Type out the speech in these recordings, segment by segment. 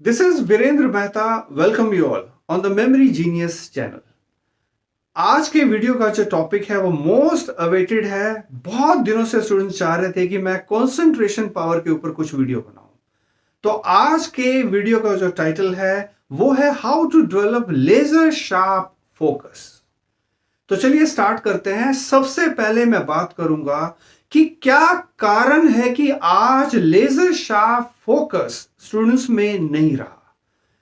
This is Virender Mehta. Welcome you all on the Memory Genius channel. आज के video का जो topic है वो मोस्ट अवेटेड है। बहुत दिनों से स्टूडेंट्स चाह रहे थे कि मैं कंसंट्रेशन पावर के ऊपर कुछ वीडियो बनाऊं। तो आज के वीडियो का जो टाइटल है वो है how to develop laser sharp focus. तो चलिए स्टार्ट करते हैं। सबसे पहले मैं बात करूंगा कि क्या कारण है कि आज लेजर शार्प फोकस स्टूडेंट्स में नहीं रहा।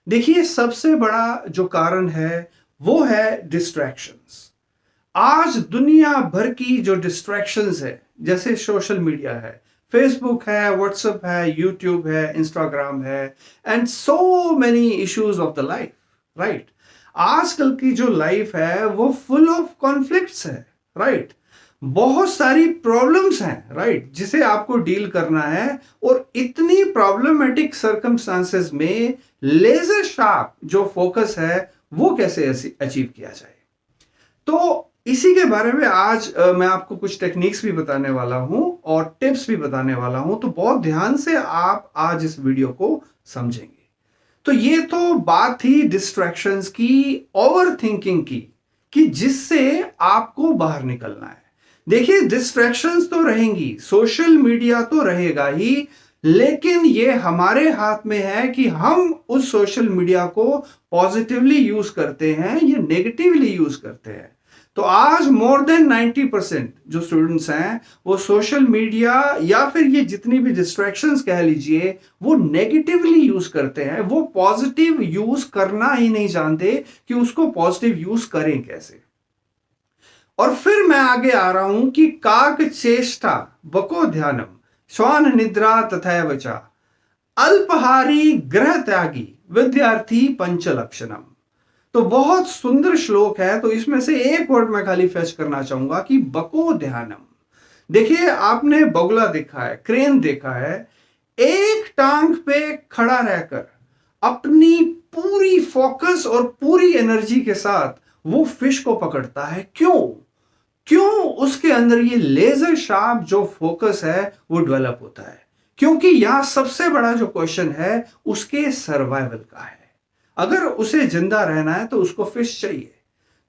देखिए, सबसे बड़ा जो कारण है वो है डिस्ट्रैक्शंस। आज दुनिया भर की जो डिस्ट्रैक्शंस है, जैसे सोशल मीडिया है, फेसबुक है, व्हाट्सएप है, यूट्यूब है, इंस्टाग्राम है, and so many issues of the life, right. आजकल की जो लाइफ है वो फुल ऑफ कॉन्फ्लिक्ट्स है, राइट। बहुत सारी प्रॉब्लम्स हैं, राइट, जिसे आपको डील करना है। और इतनी प्रॉब्लमेटिक सर्कमस्टांसेस में लेजर शार्प जो फोकस है वो कैसे अचीव किया जाए। तो इसी के बारे में आज मैं आपको कुछ टेक्निक्स भी बताने वाला हूं और टिप्स भी बताने वाला हूं। तो बहुत ध्यान से आप आज इस वीडियो को समझेंगे। तो ये तो बात थी डिस्ट्रैक्शंस की, ओवर थिंकिंग की, कि जिससे आपको बाहर निकलना है। देखिए, डिस्ट्रैक्शंस तो रहेंगी, सोशल मीडिया तो रहेगा ही, लेकिन ये हमारे हाथ में है कि हम उस सोशल मीडिया को पॉजिटिवली यूज करते हैं या नेगेटिवली यूज करते हैं। तो आज मोर देन 90% जो स्टूडेंट्स हैं वो सोशल मीडिया या फिर ये जितनी भी डिस्ट्रैक्शंस कह लीजिए वो नेगेटिवली यूज करते हैं। वो पॉजिटिव यूज करना ही नहीं जानते कि उसको पॉजिटिव यूज करें कैसे। और फिर मैं आगे आ रहा हूं कि काक चेष्टा बको ध्यानम श्वान निद्रा तथैव च अल्पहारी ग्रह त्यागी विद्यार्थी पंचलक्षणम। तो बहुत सुंदर श्लोक है। तो इसमें से एक वर्ड मैं खाली फेच करना चाहूंगा कि बको ध्यानम। देखिए, आपने बगुला देखा है, क्रेन देखा है, एक टांग पे खड़ा रहकर अपनी पूरी फोकस और पूरी एनर्जी के साथ वो फिश को पकड़ता है। क्यों उसके अंदर ये लेजर शार्प जो फोकस है वो डेवलप होता है? क्योंकि यहां सबसे बड़ा जो क्वेश्चन है उसके सर्वाइवल का है। अगर उसे जिंदा रहना है तो उसको फिश चाहिए।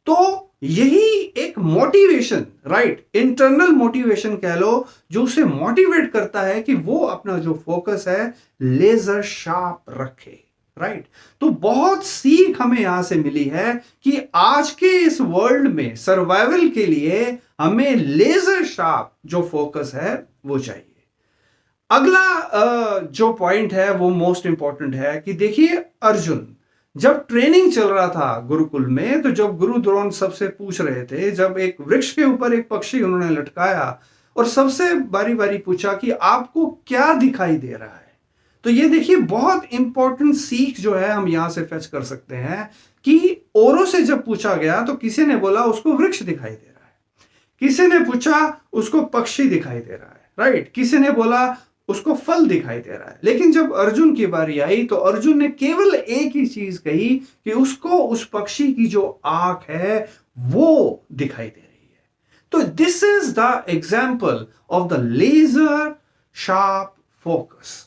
तो यही एक मोटिवेशन, राइट, इंटरनल मोटिवेशन कह लो, जो उसे मोटिवेट करता है कि वो अपना जो फोकस है लेजर शार्प रखे, राइट। तो बहुत सीख हमें यहां से मिली है कि आज के इस वर्ल्ड में सर्वाइवल के लिए हमें लेजर शार्प जो फोकस है वो चाहिए। अगला जो पॉइंट है वो मोस्ट इंपॉर्टेंट है कि देखिए, अर्जुन जब ट्रेनिंग चल रहा था गुरुकुल में, तो जब गुरु द्रोण सबसे पूछ रहे थे, जब एक वृक्ष के ऊपर एक पक्षी उन्होंने लटकाया और सबसे बारी बारी पूछा कि आपको क्या दिखाई दे रहा है। तो ये देखिए, बहुत इंपॉर्टेंट सीख जो है हम यहां से फेच कर सकते हैं कि औरों से जब पूछा गया तो किसी ने बोला उसको वृक्ष दिखाई दे रहा है, किसी ने पूछा उसको पक्षी दिखाई दे रहा है, राइट, किसी ने बोला उसको फल दिखाई दे रहा है। लेकिन जब अर्जुन की बारी आई तो अर्जुन ने केवल एक ही चीज कही कि उसको उस पक्षी की जो आंख है वो दिखाई दे रही है। तो this is the example of the laser sharp focus.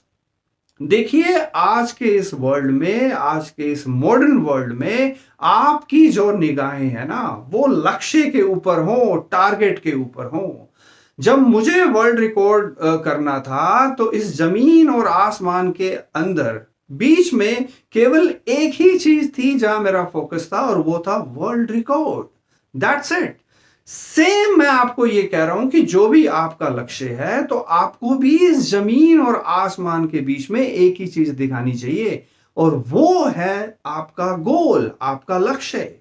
देखिए, आज के इस वर्ल्ड में, आज के इस मॉडर्न वर्ल्ड में आपकी जो निगाहें हैं ना वो लक्ष्य के ऊपर हो, टारगेट के ऊपर हो। जब मुझे वर्ल्ड रिकॉर्ड करना था तो इस जमीन और आसमान के अंदर बीच में केवल एक ही चीज थी जहां मेरा फोकस था, और वो था world record. That's it. Same मैं आपको ये कह रहा हूं कि जो भी आपका लक्ष्य है तो आपको भी इस जमीन और आसमान के बीच में एक ही चीज दिखानी चाहिए, और वो है आपका गोल, आपका लक्ष्य।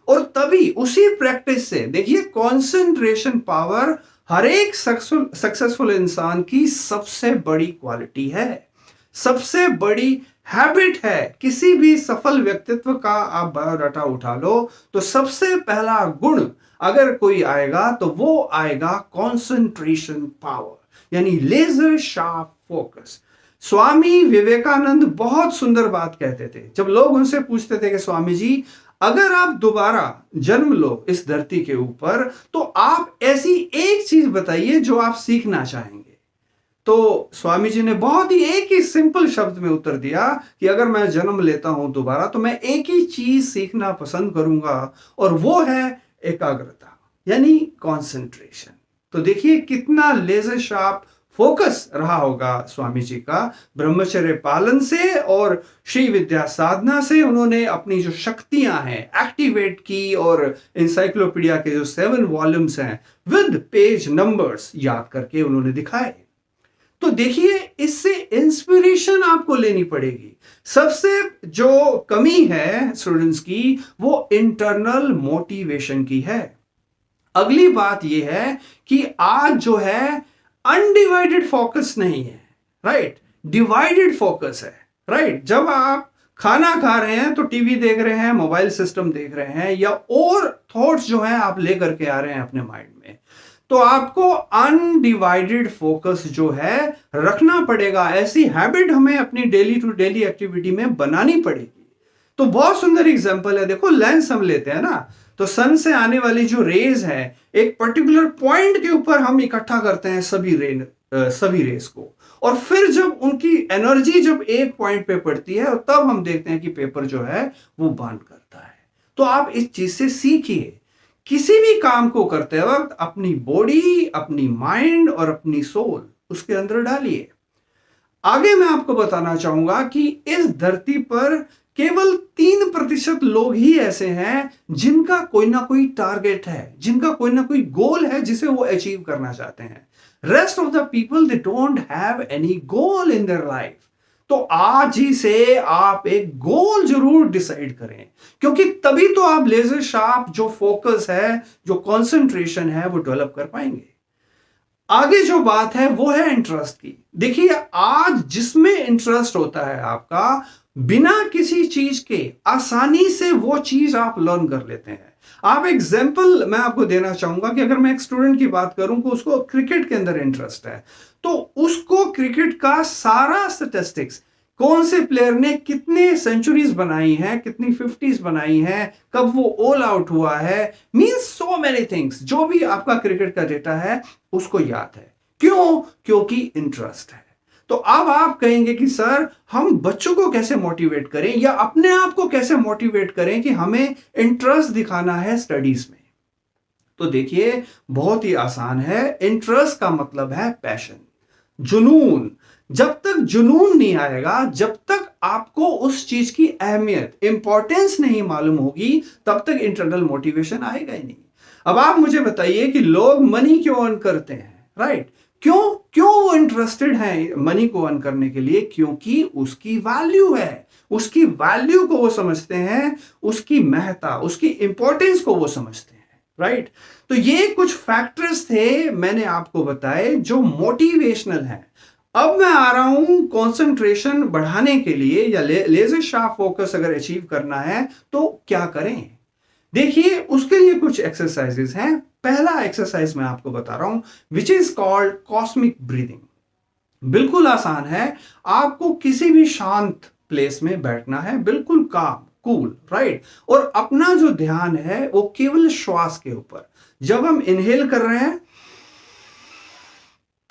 और तभी उसी प्रैक्टिस से देखिए, कंसंट्रेशन पावर हर एक सक्सेसफुल इंसान की सबसे बड़ी क्वालिटी है, सबसे बड़ी हैबिट है। किसी भी सफल व्यक्तित्व का आप बायोडाटा उठा लो तो सबसे पहला गुण अगर कोई आएगा तो वो आएगा कंसंट्रेशन पावर, यानी laser sharp focus. Swami Vivekananda बहुत सुंदर बात कहते थे। जब लोग उनसे पूछते थे कि स्वामी जी, अगर आप दोबारा जन्म लो इस धरती के ऊपर तो आप ऐसी एक चीज बताइए जो आप सीखना चाहेंगे। तो स्वामी जी ने बहुत ही एक ही सिंपल शब्द में उत्तर दिया कि अगर मैं जन्म लेता हूं दोबारा तो मैं एक ही चीज सीखना पसंद करूंगा, और वो है एकाग्रता, यानी कंसंट्रेशन। तो देखिए कितना लेजर शार्प फोकस रहा होगा स्वामी जी का। ब्रह्मचर्य पालन से और श्री विद्या साधना से उन्होंने अपनी जो शक्तियां हैं एक्टिवेट की, और इंसाइक्लोपीडिया के जो 7 वॉल्यूम्स हैं विद पेज नंबर्स याद करके उन्होंने दिखाए। तो देखिए इससे इंस्पिरेशन आपको लेनी पड़ेगी। सबसे जो कमी है स्टूडेंट्स की वो इंटरनल मोटिवेशन की है। अगली बात यह है कि आज जो है अनडिवाइडेड फोकस नहीं है, राइट, डिवाइडेड फोकस है, राइट। जब आप खाना खा रहे हैं तो टीवी देख रहे हैं, मोबाइल सिस्टम देख रहे हैं, या और थॉट्स जो हैं आप लेकर के आ रहे हैं अपने माइंड में, तो आपको अनडिवाइडेड फोकस जो है रखना पड़ेगा। ऐसी हैबिट हमें अपनी डेली टू डेली एक्टिविटी में बनानी पड़ेगी। तो बहुत सुंदर एग्जांपल है, देखो लेंस हम लेते हैं ना, तो सन से आने वाली जो रेज है एक पर्टिकुलर पॉइंट के ऊपर हम इकट्ठा करते हैं सभी रेज को, और फिर जब उनकी एनर्जी जब एक पॉइंट पे पड़ती है तब हम देखते हैं कि पेपर जो है वो बांड करता है। तो आप इस चीज से सीखिए, किसी भी काम को करते वक्त अपनी बॉडी, अपनी माइंड और अपनी सोल उसके अंदर डालिए। आगे मैं आपको बताना चाहूंगा कि इस धरती पर केवल 3% लोग ही ऐसे हैं जिनका कोई ना कोई टारगेट है, जिनका कोई ना कोई गोल है जिसे वो अचीव करना चाहते हैं। Rest of the people they don't have any goal in their life. तो आज ही से आप एक गोल जरूर डिसाइड करें, क्योंकि तभी तो आप लेजर शार्प जो फोकस है, जो कंसंट्रेशन है, वो डेवलप कर पाएंगे। आगे जो बात है वो है इंटरेस्ट की। देखिए आज जिसमें इंटरेस्ट होता है आपका, बिना किसी चीज के आसानी से वो चीज आप लर्न कर लेते हैं। आप एग्जाम्पल मैं आपको देना चाहूंगा कि अगर मैं एक स्टूडेंट की बात करूं कि उसको क्रिकेट के अंदर इंटरेस्ट है, तो उसको क्रिकेट का सारा स्टैटिस्टिक्स, कौन से प्लेयर ने कितने सेंचुरीज बनाई हैं, कितनी 50s बनाई हैं, कब वो ऑल आउट हुआ है, मींस सो मेनी थिंग्स, जो भी आपका क्रिकेट का डेटा है उसको याद है। क्यों? क्योंकि इंटरेस्ट है। तो अब आप कहेंगे कि सर हम बच्चों को कैसे मोटिवेट करें या अपने आप को कैसे मोटिवेट करें कि हमें इंटरेस्ट दिखाना है स्टडीज में। तो देखिए बहुत ही आसान है। इंटरेस्ट का मतलब है पैशन, जुनून। जब तक जुनून नहीं आएगा, जब तक आपको उस चीज की अहमियत, इंपॉर्टेंस नहीं मालूम होगी, तब तक इंटरनल मोटिवेशन आएगा ही नहीं। अब आप मुझे बताइए कि लोग मनी क्यों अर्न करते हैं, राइट? क्यों वो इंटरेस्टेड हैं मनी को अर्न करने के लिए? क्योंकि उसकी वैल्यू है, उसकी वैल्यू को वो समझते हैं, उसकी महत्ता, उसकी इंपॉर्टेंस को वो समझते हैं, राइट? तो ये कुछ फैक्टर्स थे मैंने आपको बताए जो मोटिवेशनल हैं। अब मैं आ रहा हूं कंसंट्रेशन बढ़ाने के लिए या लेजर शार्प फोकस अगर अचीव करना है तो क्या करें। देखिए उसके लिए कुछ एक्सरसाइजेस हैं। पहला एक्सरसाइज मैं आपको बता रहा हूं which is called cosmic breathing. बिल्कुल आसान है। आपको किसी भी शांत प्लेस में बैठना है, बिल्कुल काम, कूल, राइट? और अपना जो ध्यान है वो केवल श्वास के ऊपर। जब हम इनहेल कर रहे हैं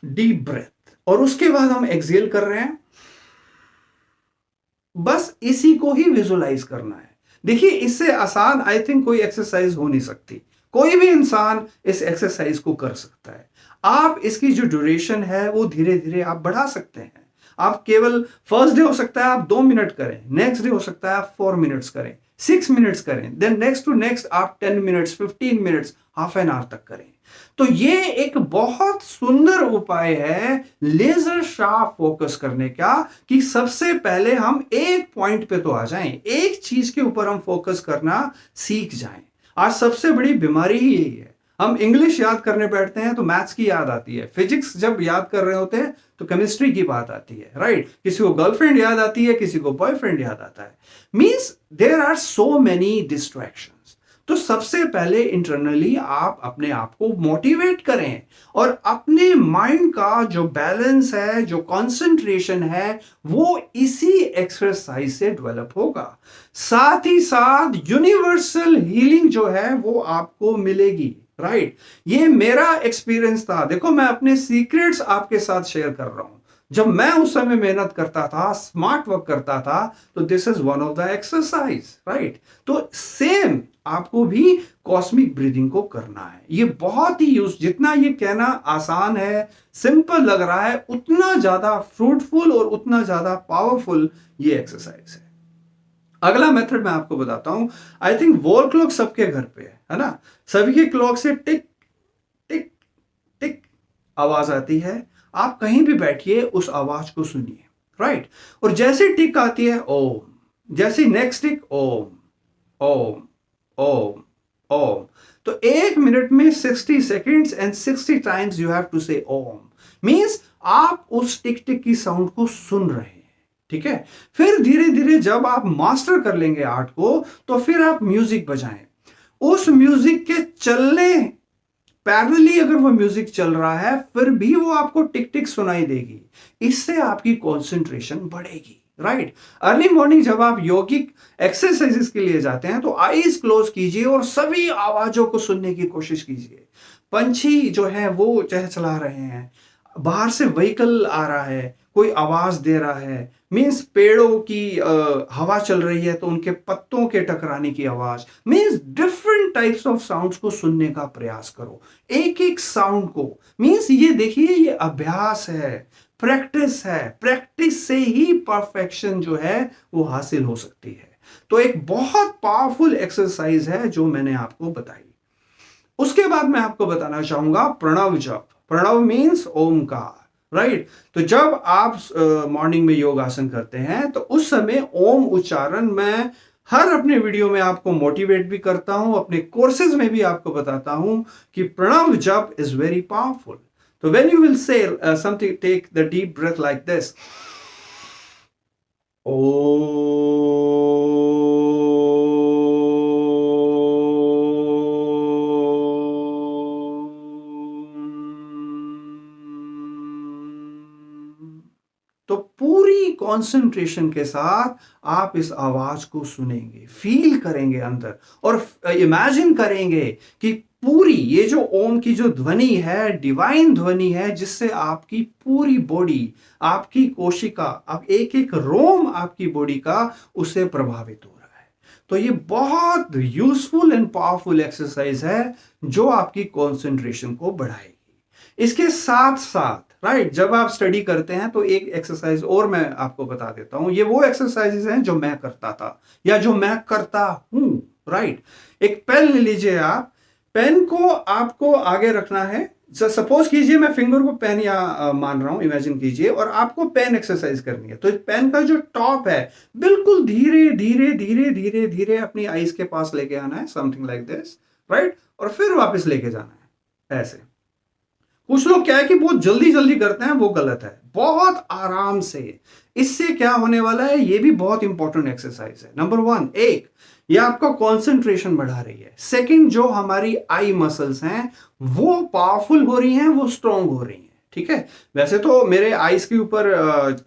डीप ब्रेथ, और उसके बाद हम एक्सहेल कर रहे हैं, बस इसी को ही विजुलाइज करना है। देखिए इससे आसान आई थिंक कोई एक्सरसाइज हो नहीं सकती। कोई भी इंसान इस एक्सरसाइज को कर सकता है। आप इसकी जो ड्यूरेशन है वो धीरे धीरे आप बढ़ा सकते हैं। आप केवल फर्स्ट डे हो सकता है आप 2 मिनट करें, नेक्स्ट डे हो सकता है आप 4 मिनट्स करें, 6 मिनट्स करें, देन नेक्स्ट टू नेक्स्ट आप 10 minutes, 15 minutes, half an hour तक करें। तो ये एक बहुत सुंदर उपाय है लेजर शार्प फोकस करने का, कि सबसे पहले हम एक पॉइंट पे तो आ जाएं, एक चीज के ऊपर हम फोकस करना सीख जाएं। आज सबसे बड़ी बीमारी ही यही है। हम इंग्लिश याद करने बैठते हैं तो मैथ्स की याद आती है, फिजिक्स जब याद कर रहे होते हैं तो केमिस्ट्री की बात आती है, राइट? किसी को गर्लफ्रेंड याद आती है, किसी को बॉयफ्रेंड याद आता है। Means there are so many distractions. तो सबसे पहले इंटरनली आप अपने आप को मोटिवेट करें, और अपने माइंड का जो बैलेंस है, जो कंसंट्रेशन है, वो इसी एक्सरसाइज से डेवलप होगा। साथ ही साथ यूनिवर्सल हीलिंग जो है वो आपको मिलेगी। राइट। ये मेरा एक्सपीरियंस था। देखो, मैं अपने सीक्रेट्स आपके साथ शेयर कर रहा हूं। जब मैं उस समय मेहनत करता था, स्मार्ट वर्क करता था, तो this is one of the exercise, right. तो सेम आपको भी कॉस्मिक ब्रीदिंग को करना है। ये बहुत ही जितना ये कहना आसान है, सिंपल लग रहा है, उतना ज्यादा फ्रूटफुल और उतना ज्यादा पावरफुल ये एक्सरसाइज है। अगला मेथड मैं आपको बताता हूं। आई थिंक वॉल क्लॉक सबके घर पे है ना। सभी के क्लॉक से टिक टिक टिक आवाज आती है। आप कहीं भी बैठिए, उस आवाज को सुनिए, राइट। और जैसे टिक आती है, ओम। जैसे नेक्स्ट टिक, ओम ओम ओम ओम। तो 1 मिनट में 60 seconds and 60 times you have to say Om. Means आप उस टिक टिक की साउंड को सुन रहे हैं, ठीक है। फिर धीरे धीरे जब आप मास्टर कर लेंगे आर्ट को, तो फिर आप म्यूजिक बजाएं। उस म्यूजिक के चलने पैरेलली अगर वो म्यूजिक चल रहा है, फिर भी वो आपको टिक टिक सुनाई देगी। इससे आपकी कंसंट्रेशन बढ़ेगी, राइट। अर्ली मॉर्निंग जब आप योगिक एक्सरसाइजेस के लिए जाते हैं, तो आईज क्लोज कीजिए और सभी आवाजों को सुनने की कोशिश कीजिए। पंछी जो है वो चहचहा रहे हैं, बाहर से व्हीकल आ रहा है, कोई आवाज दे रहा है, मीन्स पेड़ों की हवा चल रही है तो उनके पत्तों के टकराने की आवाज। Means different types of sounds को सुनने का प्रयास करो, एक एक साउंड को। मीन्स ये देखिए, ये अभ्यास है, प्रैक्टिस है। प्रैक्टिस से ही परफेक्शन जो है वो हासिल हो सकती है। तो एक बहुत पावरफुल एक्सरसाइज है जो मैंने आपको बताई। उसके बाद मैं आपको बताना चाहूंगा प्रणव जप। प्रणव मीन्स ओमकार, राइट। तो जब आप मॉर्निंग में योगासन करते हैं, तो उस समय ओम उच्चारण मैं हर अपने वीडियो में आपको मोटिवेट भी करता हूं, अपने कोर्सेज में भी आपको बताता हूं कि प्रणव जप इज वेरी पावरफुल। तो when you will say something, take the deep breath like this, तो पूरी कंसंट्रेशन के साथ आप इस आवाज को सुनेंगे, फील करेंगे अंदर, और इमेजिन करेंगे कि पूरी ये जो ओम की जो ध्वनि है, डिवाइन ध्वनि है, जिससे आपकी पूरी बॉडी, आपकी कोशिका, आप एक एक रोम आपकी बॉडी का उससे प्रभावित हो रहा है। तो ये बहुत यूजफुल एंड पावरफुल एक्सरसाइज है जो आपकी कंसंट्रेशन को बढ़ाएगी। इसके साथ साथ, राइट, जब आप स्टडी करते हैं तो एक एक्सरसाइज और मैं आपको बता देता हूं। ये वो एक्सरसाइजेस हैं जो मैं करता था या जो मैं करता हूं, राइट। एक पेन ले लीजिए आप। पेन को आपको आगे रखना है। सपोज कीजिए मैं फिंगर को पेन या मान रहा हूं, इमेजिन कीजिए, और आपको पेन एक्सरसाइज करनी है। तो पेन का जो टॉप है, बिल्कुल धीरे धीरे धीरे धीरे धीरे अपनी आईज के पास लेके आना है, समथिंग लाइक दिस, राइट। और फिर वापस लेके जाना है, ऐसे। कुछ लोग क्या है कि बहुत जल्दी जल्दी करते हैं, वो गलत है। बहुत आराम से। इससे क्या होने वाला है, ये भी बहुत इंपॉर्टेंट एक्सरसाइज है। नंबर 1, ये आपका कंसंट्रेशन बढ़ा रही है। सेकंड, जो हमारी आई मसल्स हैं वो पावरफुल हो रही हैं, वो स्ट्रांग हो रही हैं, ठीक है। वैसे तो मेरे आईज के ऊपर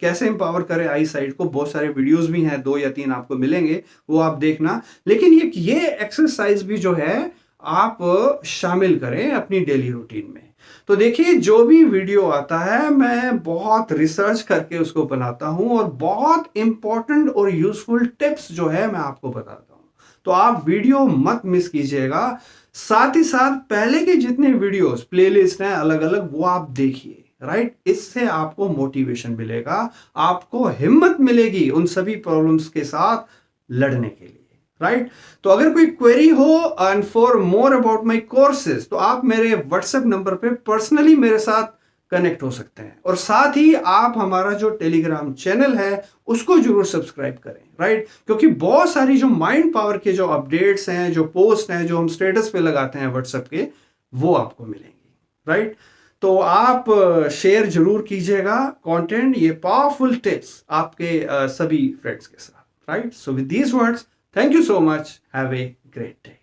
कैसे एम्पावर करें आई साइड को, बहुत सारे वीडियोस भी हैं, 2 या 3 आपको मिलेंगे, वो आप देखना। लेकिन ये एक्सरसाइज भी जो है आप शामिल करें अपनी डेली रूटीन में। तो देखिए, जो भी वीडियो आता है मैं बहुत रिसर्च करके उसको बनाता हूं, और बहुत इंपॉर्टेंट और यूजफुल टिप्स जो है मैं आपको बताता हूं। तो आप वीडियो मत मिस कीजिएगा। साथ ही साथ पहले के जितने वीडियोस, प्लेलिस्ट हैं अलग अलग, वो आप देखिए, राइट। इससे आपको मोटिवेशन मिलेगा, आपको हिम्मत मिलेगी उन सभी प्रॉब्लम्स के साथ लड़ने के लिए, राइट। तो अगर कोई क्वेरी हो and for more about my courses, तो आप मेरे व्हाट्सएप नंबर पे पर्सनली मेरे साथ कनेक्ट हो सकते हैं। और साथ ही आप हमारा जो टेलीग्राम चैनल है उसको जरूर सब्सक्राइब करें, राइट। क्योंकि बहुत सारी जो माइंड पावर के जो अपडेट्स हैं, जो पोस्ट हैं, जो हम स्टेटस पे लगाते हैं व्हाट्सएप के, वो आपको मिलेंगी, राइट। तो आप शेयर जरूर कीजिएगा कंटेंट, ये पावरफुल टिप्स आपके सभी फ्रेंड्स के साथ, right. So with these words, thank you so much. Have a great day.